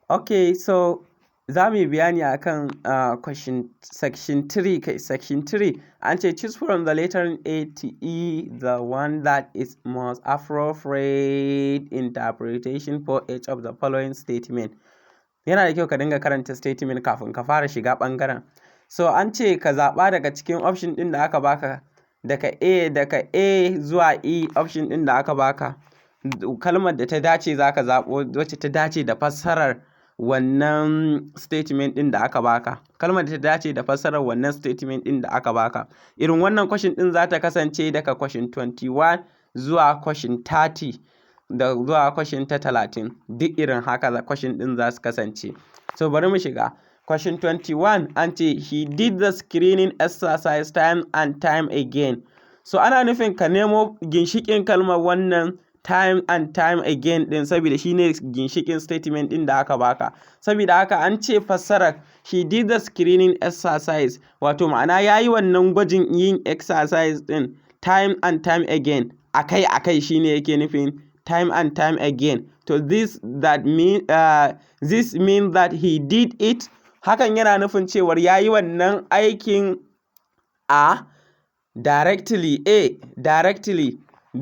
Okay, so za mu yi bayani akan section 3 an ce choose from the letter A to E the one that is most appropriate interpretation for each of the following statement. Yana da kyau ka dinga karanta statement kafin ka fara shiga ɓangaren. So an ce ka zaɓa daga cikin option ɗin da aka baka daga A zuwa E, option ɗin da aka baka kalmar da ta dace za ka zaɓo wacce ta dace da fassarar wannan statement ɗin da aka baka. Kalmar da ta dace da fassarar wannan statement ɗin da aka baka. Irin wannan question ɗin za ta kasance daga question 21 zuwa question 30 da zuwa question ta 30, duk irin haka question ɗin za su kasance. So bari mu shiga. Question 21 an ce he did the screening exercise time and time again. So ana nufin ka nemo ginshiƙin kalmar wannan time and time again ɗin saboda shi ne ginshiƙin statement ɗin da aka baka. Saboda haka an ce fassarar he did the screening exercise, wato ma'ana ya yi wannan gwajin yin exercise ɗin time and time again, akai shi ne yake nufin time and time again. To this means that he did it. Hakan yana nufin cewar ya yi wannan aikin A. directly,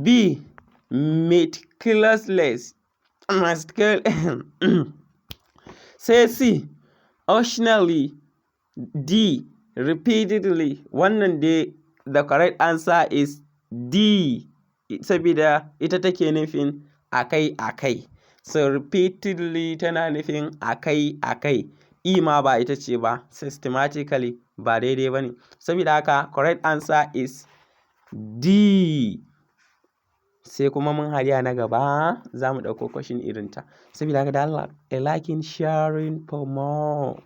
B. meticulously, sai C. occasionally, D. repeatedly. Wannan dai the correct answer is D, saboda ita take nufin akai. So repeatedly tana nufin akai. E ma ba ita ce ba, systematically ba daidai ba ne. Saboda haka correct answer is D. Sai kuma mun haɗu na gaba za mu ɗauko question irinta. Saboda haka da Allah, a liking, sharing for more.